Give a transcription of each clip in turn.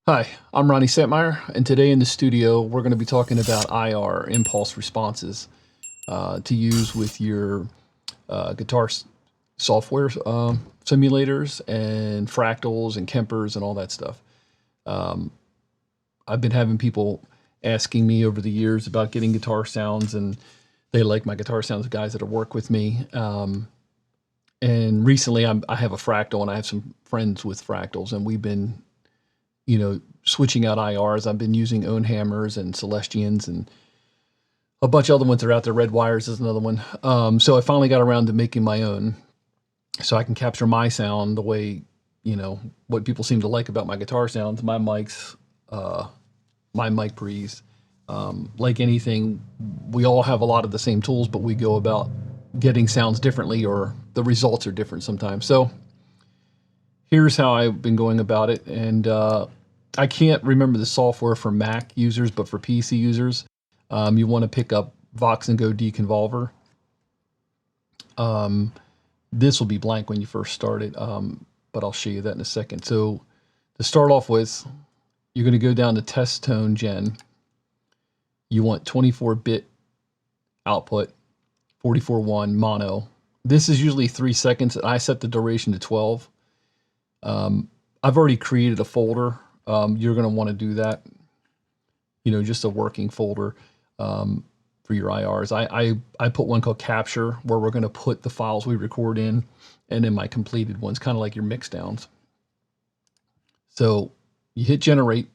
Hi, I'm Ronnie Santmeyer, and today in the studio we're going to be talking about IR, impulse responses, to use with your guitar software simulators and fractals and Kempers and all that stuff. I've been having people asking me over the years about getting guitar sounds, and they like my guitar sounds, guys that have worked with me. And recently I have a fractal, and I have some friends with fractals, and we've been switching out IRs. I've been using own hammers and Celestians and a bunch of other ones that are out there. Red Wires is another one. So I finally got around to making my own so I can capture my sound the way, what people seem to like about my guitar sounds, my mics, my mic pre's. Like anything, we all have a lot of the same tools, but we go about getting sounds differently, or the results are different sometimes. So here's how I've been going about it. And I can't remember the software for Mac users, but for PC users, you want to pick up Vox and Go Deconvolver. This will be blank when you first start it, but I'll show you that in a second. So to start off with, you're going to go down to Test Tone Gen. You want 24-bit output, 44.1 mono. This is usually 3 seconds. I set the duration to 12. I've already created a folder. You're going to want to do that, just a working folder for your IRs. I put one called Capture, where we're going to put the files we record in, and then my completed ones, kind of like your mix downs. So you hit generate.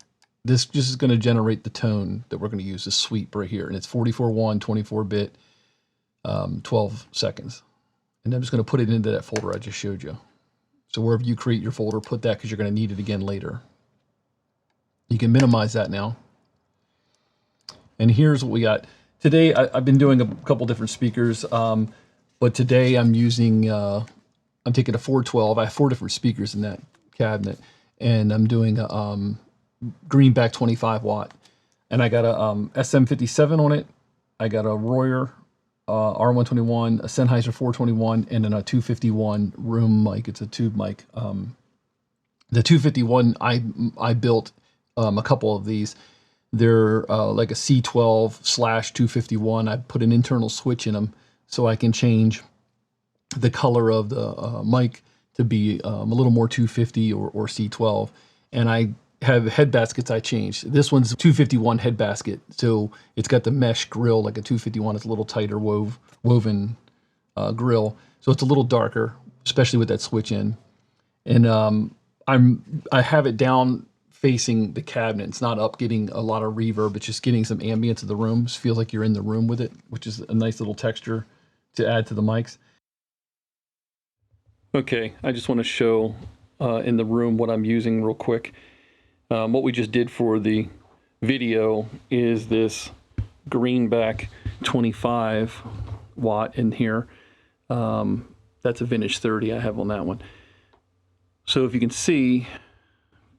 This just is going to generate the tone that we're going to use, this sweep right here. And it's 44.1, 24-bit, 12 seconds. And I'm just going to put it into that folder I just showed you. So wherever you create your folder, put that, because you're going to need it again later. You can minimize that now. And here's what we got. Today, I've been doing a couple different speakers, but today I'm using, I'm taking a 412. I have 4 different speakers in that cabinet, and I'm doing a greenback 25 watt. And I got a SM57 on it. I got a Royer R121, a Sennheiser 421, and then a 251 room mic. It's a tube mic. The 251, I built a couple of these. They're like a C12/251. I put an internal switch in them so I can change the color of the mic to be a little more 250 or C12. And I have head baskets I changed. This one's a 251 head basket, so it's got the mesh grill like a 251. It's a little tighter woven grill, so it's a little darker, especially with that switch in. And I have it down facing the cabinet. It's not up getting a lot of reverb. It's just getting some ambience of the room. It feels like you're in the room with it, which is a nice little texture to add to the mics. Okay, I just want to show in the room what I'm using real quick. What we just did for the video is this greenback 25 watt in here. That's a vintage 30 I have on that one. So if you can see,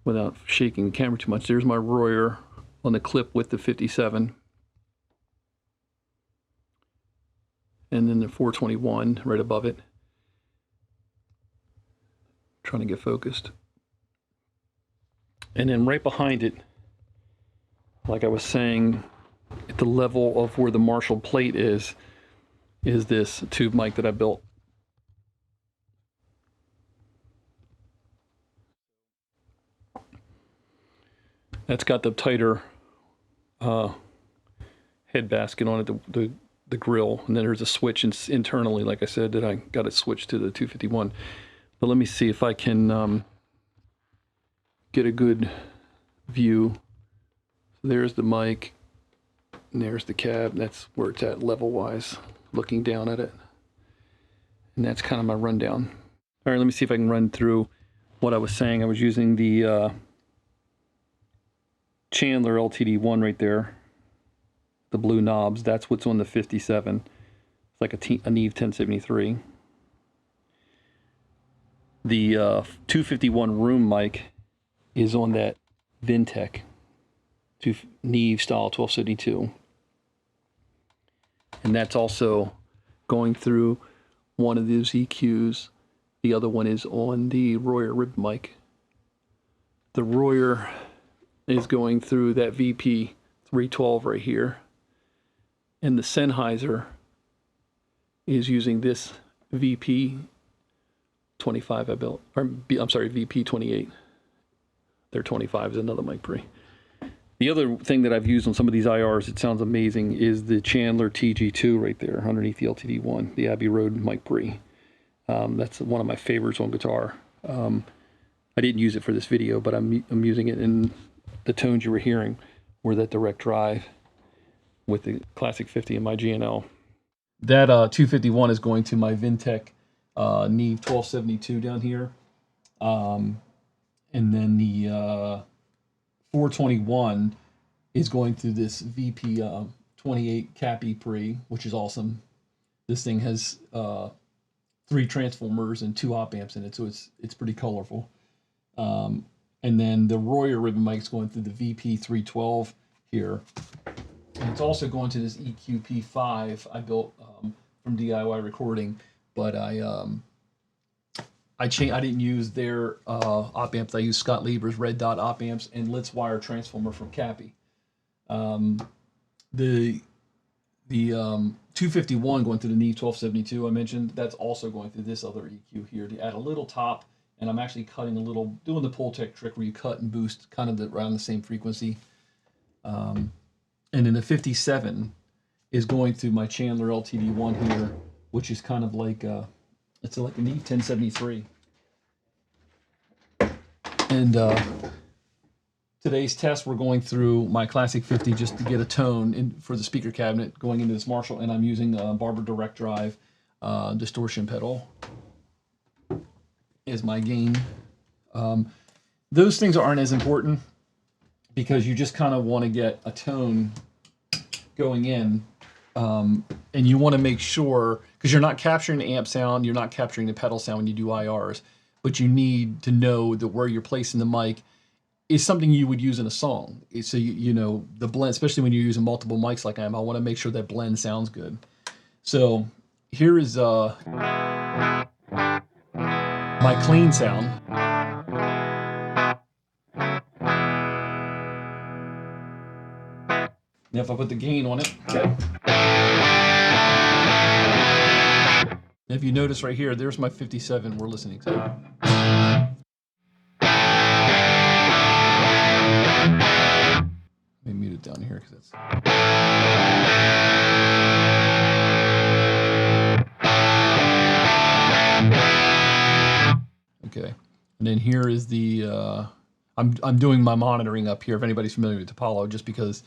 without shaking the camera too much, there's my Royer on the clip with the 57. And then the 421 right above it. Trying to get focused. And then right behind it, like I was saying, at the level of where the Marshall plate is this tube mic that I built. That's got the tighter head basket on it, the grill, and then there's a switch internally, like I said, that I got it switched to the 251. But let me see if I can get a good view. There's the mic, and there's the cab. That's where it's at level-wise, looking down at it. And that's kind of my rundown. All right, let me see if I can run through what I was saying. I was using the Chandler LTD1 right there, the blue knobs. That's what's on the 57. It's like a Neve 1073. The 251 room mic is on that Vintech Neve style 1272. And that's also going through one of those EQs. The other one is on the Royer rib mic. The Royer is going through that VP 312 right here. And the Sennheiser is using this VP 25 I built, or I'm sorry, VP 28. Their 25 is another mic pre. The other thing that I've used on some of these IRs, it sounds amazing, is the Chandler TG2 right there underneath the LTD1, the Abbey Road mic pre. That's one of my favorites on guitar. I didn't use it for this video, but I'm using it in the tones you were hearing were that direct drive with the Classic 50 and my GNL. That 251 is going to my Vintech Neve 1272 down here. And then the 421 is going through this VP 28 Cappy pre, which is awesome. This thing has 3 transformers and 2 op amps in it, so it's pretty colorful. And then the Royer ribbon mic is going through the VP 312 here. And it's also going to this EQP5 I built from DIY recording, but I didn't use their op amps. I used Scott Lieber's Red Dot op amps and Litz Wire transformer from Cappy. The 251 going through the Neve 1272 I mentioned, that's also going through this other EQ here to add a little top, and I'm actually cutting a little, doing the Pultec trick where you cut and boost kind of around the same frequency. And then the 57 is going through my Chandler LTD1 here, which is kind of like it's like a Neve 1073. And today's test, we're going through my Classic 50 just to get a tone for the speaker cabinet going into this Marshall, and I'm using a Barber Direct Drive distortion pedal as my gain. Those things aren't as important because you just kind of want to get a tone going in, and you want to make sure, because you're not capturing the amp sound, you're not capturing the pedal sound when you do IRs, but you need to know that where you're placing the mic is something you would use in a song. So you know the blend, especially when you're using multiple mics like I am, I want to make sure that blend sounds good. So here is my clean sound. Now if I put the gain on it, if you notice right here, there's my 57 we're listening to. Let me mute it down here because it's... Okay, and then here is the, I'm doing my monitoring up here, if anybody's familiar with Apollo, just because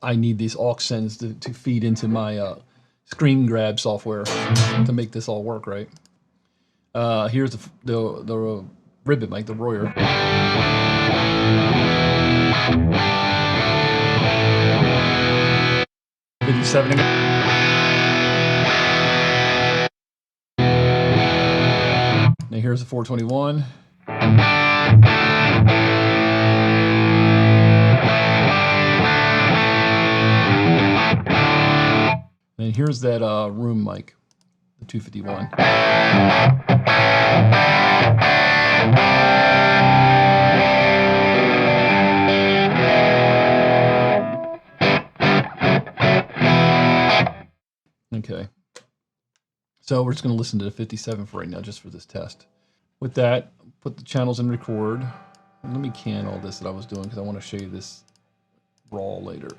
I need these aux sends to feed into my screen grab software to make this all work right. Here's the ribbon mic, the Royer. '57. Now here's the 421. And here's that room mic, the 251. Okay, so we're just going to listen to the 57 for right now, just for this test. With that, put the channels in record. And let me can all this that I was doing because I want to show you this raw later.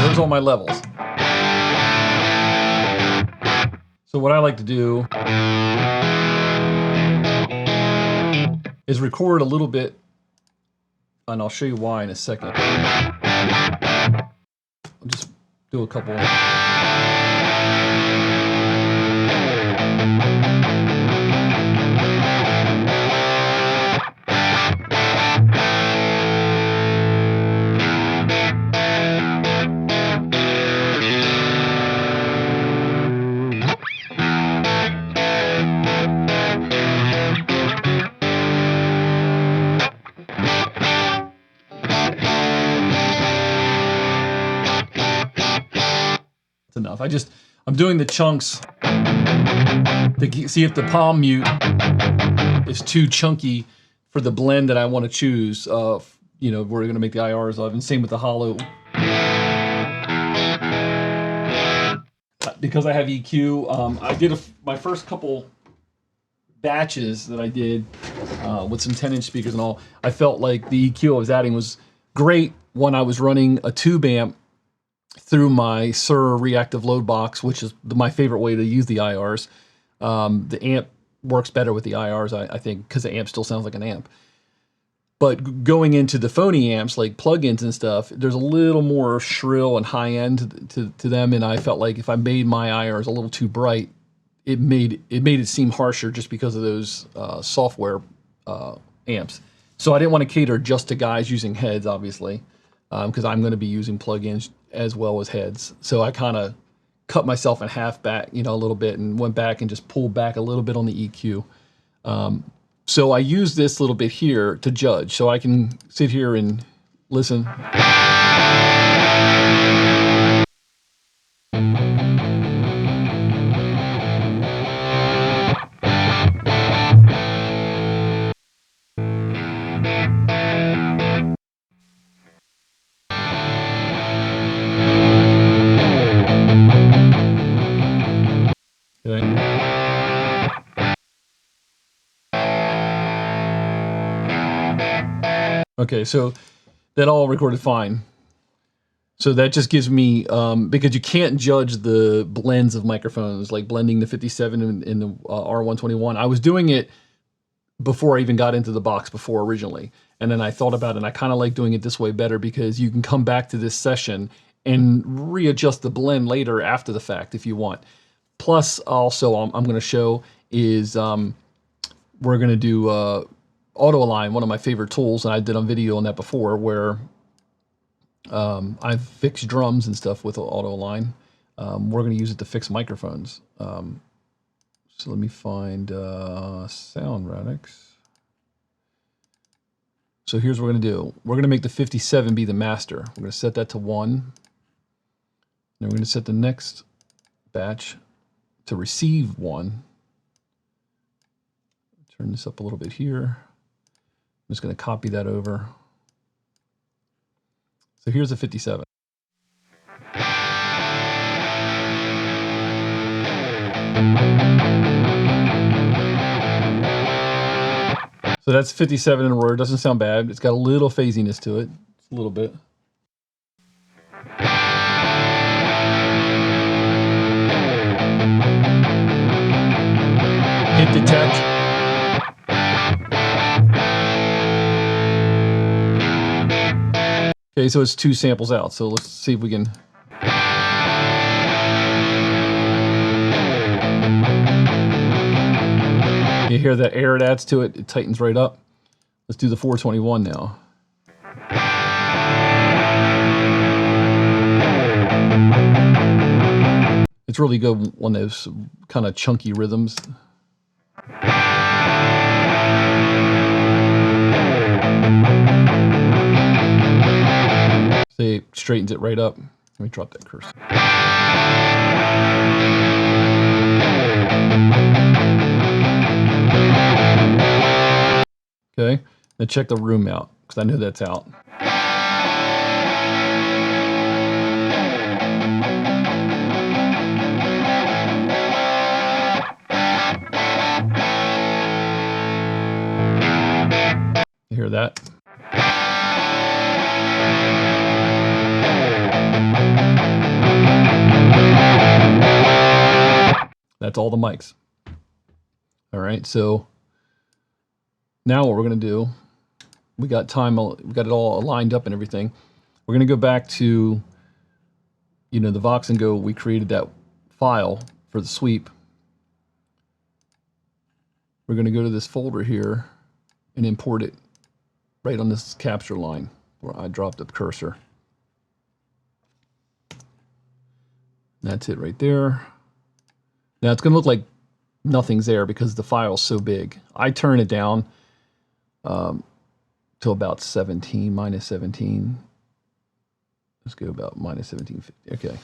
There's all my levels. So what I like to do is record a little bit, and I'll show you why in a second. I'll just do a couple. Enough. I'm doing the chunks to see if the palm mute is too chunky for the blend that I want to choose. You know, we're going to make the IRs of, and same with the hollow. Because I have EQ, I did my first couple batches that I did with some 10-inch speakers and all. I felt like the EQ I was adding was great when I was running a tube amp through my Suhr reactive load box, which is my favorite way to use the IRs. The amp works better with the IRs, I think, because the amp still sounds like an amp. But going into the phony amps, like plugins and stuff, there's a little more shrill and high end to them, and I felt like if I made my IRs a little too bright, it made it seem harsher just because of those software amps. So I didn't want to cater just to guys using heads, obviously, because I'm going to be using plugins as well as heads. So I kind of cut myself in half back, you know, a little bit, and went back and just pulled back a little bit on the EQ. So I use this little bit here to judge, so I can sit here and listen. Okay. Okay, so that all recorded fine. So that just gives me, because you can't judge the blends of microphones, like blending the 57 in the R121. I was doing it before I even got into the box before originally. And then I thought about it, and I kind of like doing it this way better because you can come back to this session and readjust the blend later after the fact if you want. Plus, also, I'm going to show is we're going to do auto align, one of my favorite tools, and I did a video on that before, where I've fixed drums and stuff with auto align. We're going to use it to fix microphones. So let me find Sound Radix. So here's what we're going to do. We're going to make the 57 be the master. We're going to set that to 1. Then we're going to set the next batch to receive 1. Turn this up a little bit here. I'm just going to copy that over. So here's the 57. So that's 57 in a row. It doesn't sound bad. It's got a little phasiness to it. Just a little bit. Hit detect. Okay, so it's 2 samples out. So let's see if we can. You hear that air it adds to it? It tightens right up. Let's do the 421 now. It's really good on those kind of chunky rhythms. See, it straightens it right up. Let me drop that cursor. Okay, now check the room out, because I know that's out. You hear that? That's all the mics. All right, so now what we're going to do, we got it all lined up and everything. We're going to go back to, you know, the Vox and Go. We created that file for the sweep. We're going to go to this folder here and import it right on this capture line where I dropped the cursor. That's it right there. Now it's going to look like nothing's there because the file's so big. I turn it down to about 17, minus 17. Let's go about minus 1750. Okay.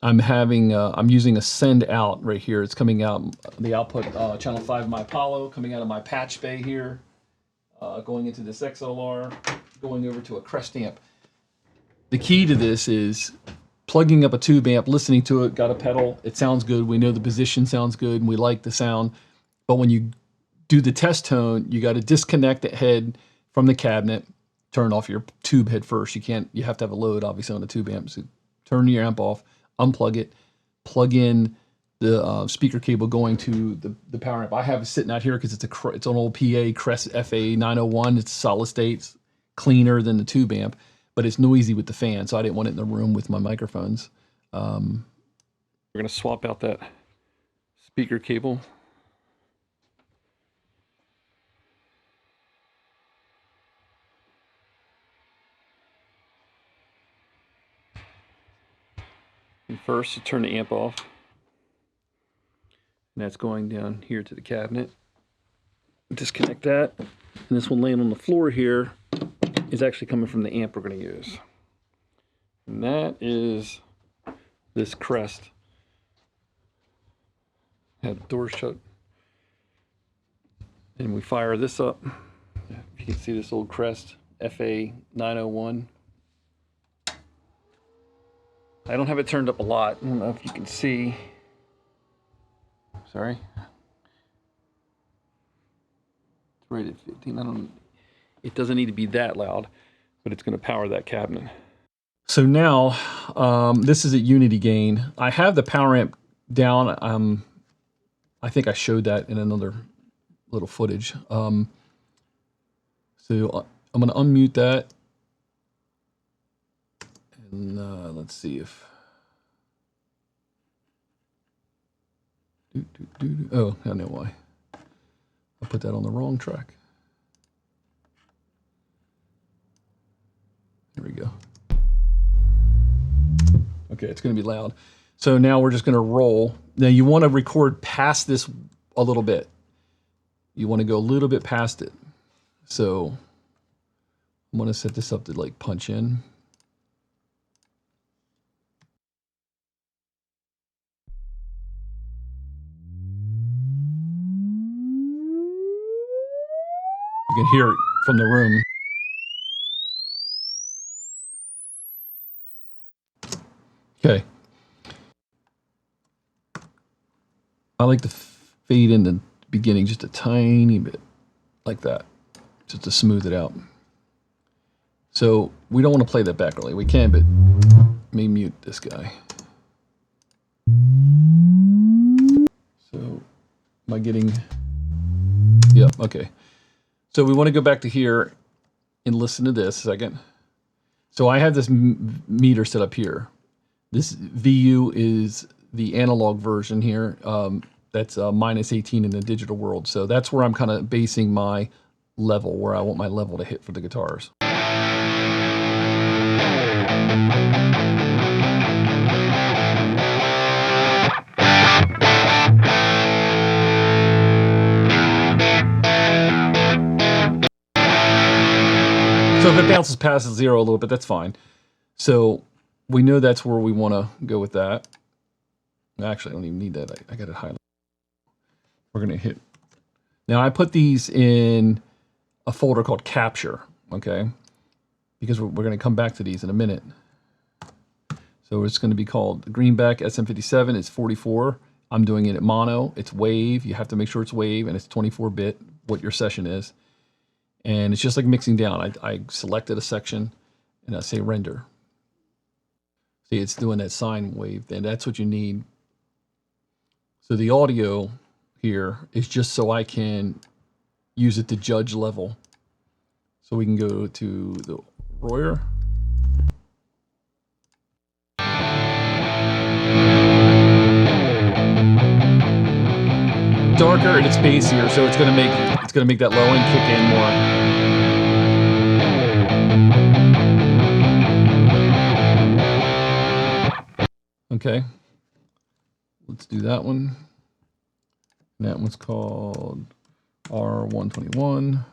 I'm using a send out right here. It's coming out, the output, channel 5 of my Apollo, coming out of my patch bay here. going into this XLR, going over to a Crest amp. The key to this is plugging up a tube amp, listening to it, got a pedal, it sounds good, we know the position sounds good, and we like the sound. But when you do the test tone, you got to disconnect the head from the cabinet, turn off your tube head first. You have to have a load, obviously, on the tube amp. So turn your amp off, unplug it, plug in the speaker cable going to the power amp. I have it sitting out here because it's an old PA Crest FA 901. It's solid state, it's cleaner than the tube amp, but it's noisy with the fan, so I didn't want it in the room with my microphones. We're gonna swap out that speaker cable. And first, you turn the amp off. And that's going down here to the cabinet. Disconnect that. And this one laying on the floor here is actually coming from the amp we're going to use. And that is this Crest. Have the door shut. And we fire this up. You can see this old Crest FA 901. I don't have it turned up a lot. I don't know if you can see. Sorry. It's rated 15. It doesn't need to be that loud, but it's going to power that cabinet. So now, this is at unity gain. I have the power amp down. I think I showed that in another little footage. So I'm going to unmute that. And let's see if... Oh, I know why. I put that on the wrong track. There we go. Okay, it's going to be loud. So now we're just going to roll. Now you want to record past this a little bit. You want to go a little bit past it. So I'm going to set this up to like punch in. You can hear it from the room. Okay. I like to fade in the beginning just a tiny bit, like that, just to smooth it out. So we don't want to play that back really. We can, but let me mute this guy. So am I getting... Yeah, okay. So we want to go back to here and listen to this a second. So I have this meter set up here. This VU is the analog version here. That's -18 in the digital world. So that's where I'm kind of basing my level, where I want my level to hit for the guitars. So if it bounces past 0 a little bit, that's fine. So we know that's where we want to go with that. Actually, I don't even need that. I got it highlighted. We're going to hit. Now I put these in a folder called Capture, okay? Because we're going to come back to these in a minute. So it's going to be called Greenback SM57. It's 44. I'm doing it at mono. It's wave. You have to make sure it's wave, and it's 24-bit, what your session is. And it's just like mixing down. I selected a section, and I say render. See, it's doing that sine wave, and that's what you need. So the audio here is just so I can use it to judge level. So we can go to the Royer. Darker and it's bassier, so it's gonna make that low end kick in more. Okay, let's do that one. That one's called R121.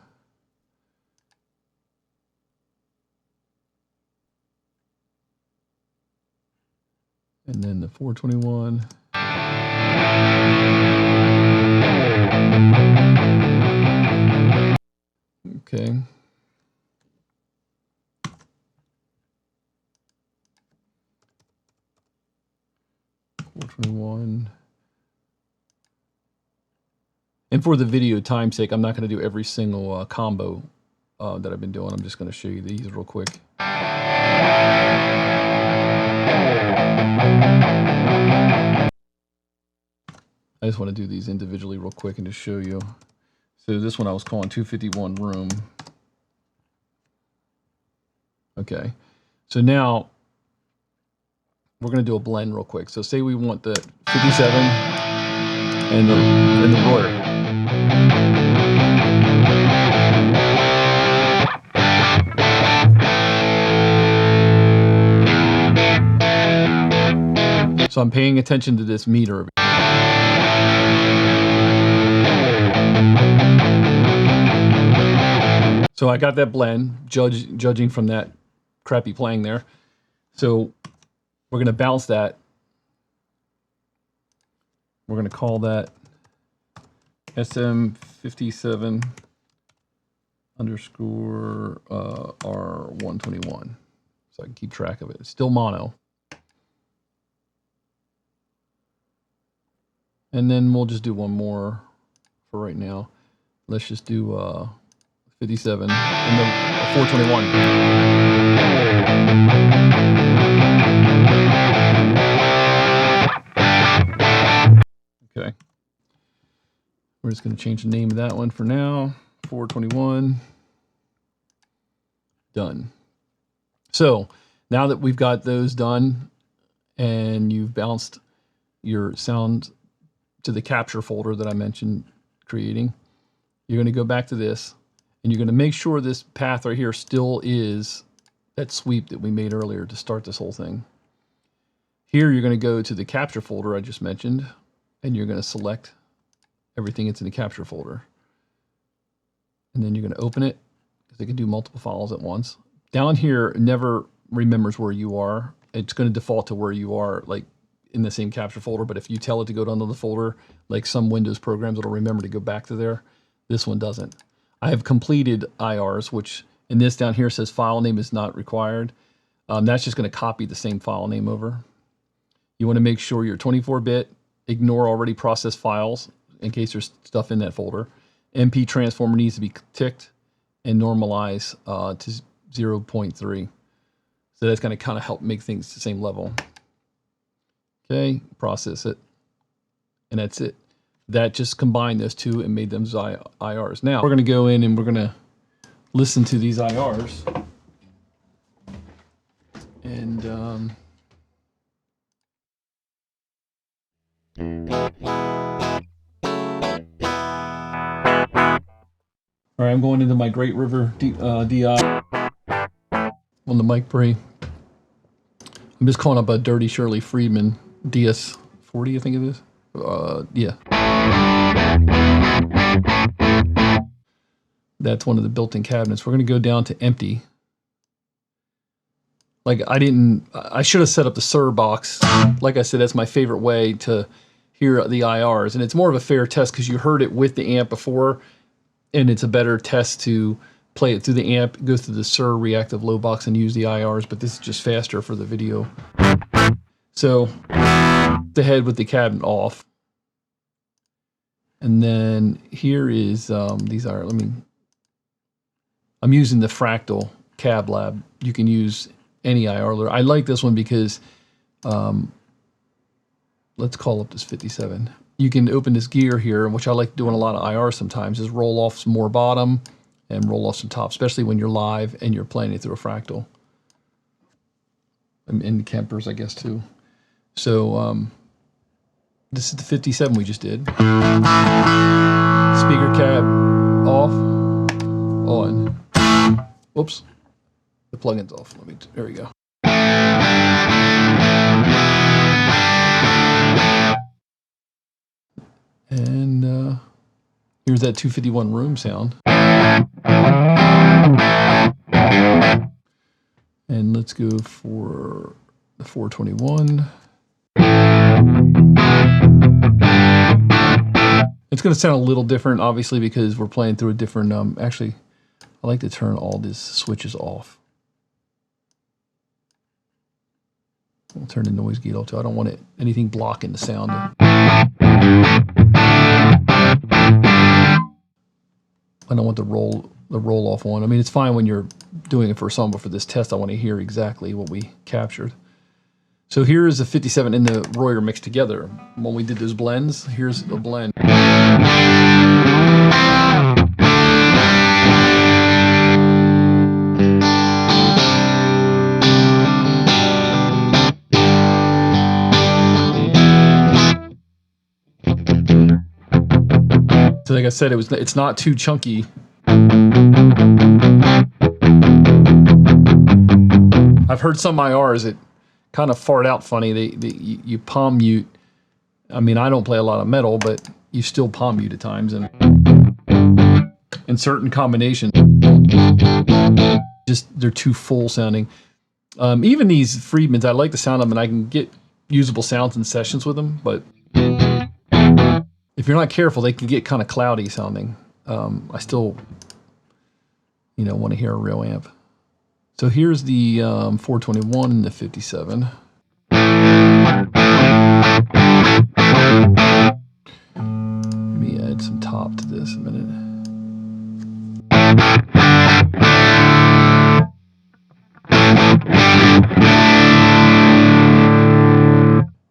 And then the 421. Okay. $421. And for the video time's sake, I'm not going to do every single combo that I've been doing. I'm just going to show you these real quick. I just want to do these individually real quick and just show you. So this one I was calling 251 room. Okay. So now we're going to do a blend real quick. So say we want the 57 and the roar. So I'm paying attention to this meter. So I got that blend, judging from that crappy playing there. So we're going to bounce that. We're going to call that SM57 underscore R121. So I can keep track of it. It's still mono. And then we'll just do one more for right now. Let's just do 57 and the 421. Okay. We're just going to change the name of that one for now. 421. Done. So now that we've got those done and you've bounced your sound to the capture folder that I mentioned creating, you're going to go back to this and you're going to make sure this path right here still is that sweep that we made earlier to start this whole thing. Here you're going to go to the capture folder I just mentioned and you're going to select everything that's in the capture folder. And then you're going to open it because they can do multiple files at once. Down here, it never remembers where you are. It's going to default to where you are, like in the same capture folder. But if you tell it to go to another folder, like some Windows programs, it'll remember to go back to there. This one doesn't. I have completed IRs, which in this down here says file name is not required. That's just going to copy the same file name over. You want to make sure you're 24-bit, ignore already processed files in case there's stuff in that folder. MP transformer needs to be ticked and normalize to 0.3. So that's going to kind of help make things the same level. Okay, process it. And that's it. That just combined those two and made them IRs. Now we're going to go in and we're going to listen to these IRs. And all right, I'm going into my Great River DI on the mic pre. I'm just calling up a Dirty Shirley Friedman DS40, I think it is. Yeah. That's one of the built-in cabinets. We're going to go down to empty. Like I should have set up the Suhr box. Like I said, that's my favorite way to hear the IRs. And it's more of a fair test because you heard it with the amp before, and it's a better test to play it through the amp, go through the Suhr reactive low box and use the IRs, but this is just faster for the video. So the head with the cabinet off. And then here is, these are, I'm using the Fractal Cab Lab. You can use any IR. I like this one because, let's call up this 57. You can open this gear here, which I like doing a lot of IR sometimes, is roll off some more bottom and roll off some top, especially when you're live and you're playing it through a Fractal. And Kempers, I guess, too. So, this is the 57 we just did. Speaker cab off, on. Whoops, the plugin's off. There we go. And here's that 251 room sound. And let's go for the 421. It's going to sound a little different, obviously, because we're playing through a different, actually, I like to turn all these switches off. I'll turn the noise gate off too. I don't want anything blocking the sound. I don't want the roll off on. I mean, it's fine when you're doing it for a song, but for this test, I want to hear exactly what we captured. So here is the 57 and the Royer mixed together. When we did those blends, here's the blend. So like I said, it's not too chunky. I've heard some IRs that kind of fart out funny. You palm mute. I mean, I don't play a lot of metal, but you still palm mute at times, and in certain combinations, just they're too full sounding. Even these Friedmans, I like the sound of them, and I can get usable sounds in sessions with them, but if you're not careful, they can get kind of cloudy sounding. I still, want to hear a real amp. So here's the 421 and the 57. Let me add some top to this a minute.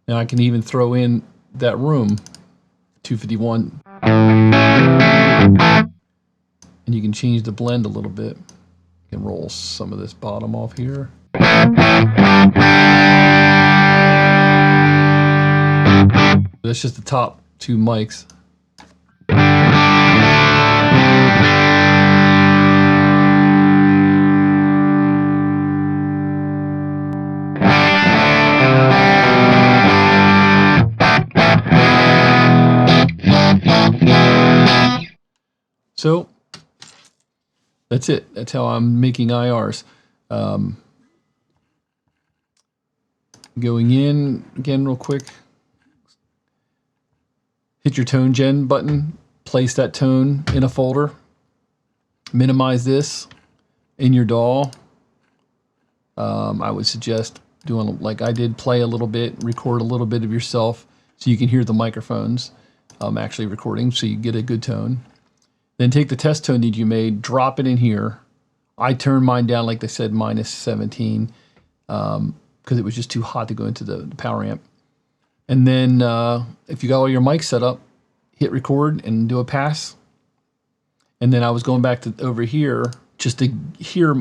Now I can even throw in that room. 251, and you can change the blend a little bit. You can roll some of this bottom off here. That's just the top two mics. So that's it. That's how I'm making IRs. Going in again real quick. Hit your tone gen button. Place that tone in a folder. Minimize this in your DAW. I would suggest doing like I did, play a little bit, record a little bit of yourself so you can hear the microphones actually recording so you get a good tone. Then take the test tone that you made, drop it in here. I turned mine down, like they said, minus 17, because it was just too hot to go into the power amp. And then if you got all your mics set up, hit record and do a pass. And then I was going back to over here just to hear,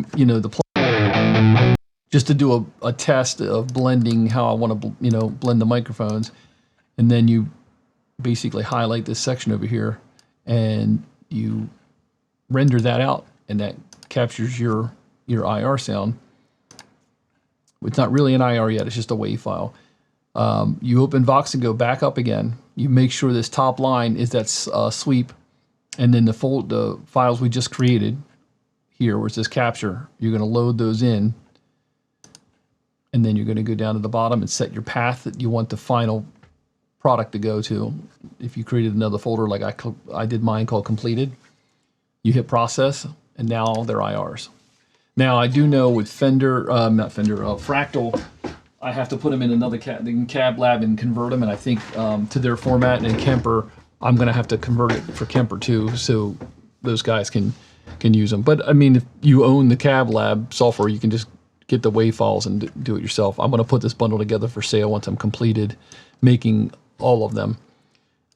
just to do a test of blending how I want to, blend the microphones. And then you basically highlight this section over here and you render that out, and that captures your IR sound. It's not really an IR yet, it's just a WAV file. You open Vox and go back up again. You make sure this top line is that sweep, and then the files we just created here, where it says capture, you're going to load those in, and then you're going to go down to the bottom and set your path that you want the final product to go to. If you created another folder like I did mine called completed, you hit process, and now they're IRs. Now I do know with Fractal, I have to put them in another cab lab and convert them, and I think to their format. And Kemper, I'm going to have to convert it for Kemper too, so those guys can use them. But I mean, if you own the cab lab software, you can just get the WAV files and do it yourself. I'm going to put this bundle together for sale once I'm completed making all of them.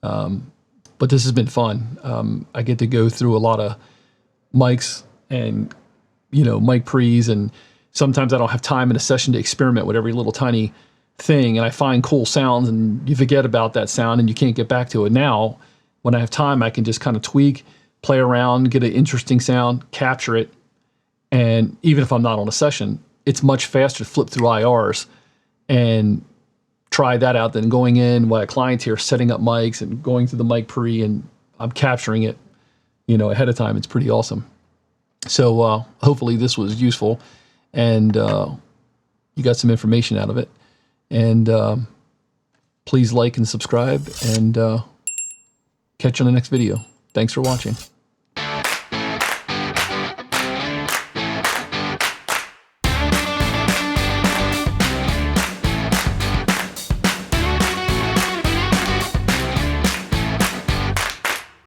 But this has been fun. I get to go through a lot of mics and, mic pre's, and sometimes I don't have time in a session to experiment with every little tiny thing, and I find cool sounds and you forget about that sound and you can't get back to it. Now, when I have time, I can just kind of tweak, play around, get an interesting sound, capture it, and even if I'm not on a session, it's much faster to flip through IRs and try that out than going in while a client's here setting up mics and going through the mic pre, and I'm capturing it, ahead of time. It's pretty awesome. So hopefully this was useful, and you got some information out of it. And please like and subscribe, and catch you on the next video. Thanks for watching.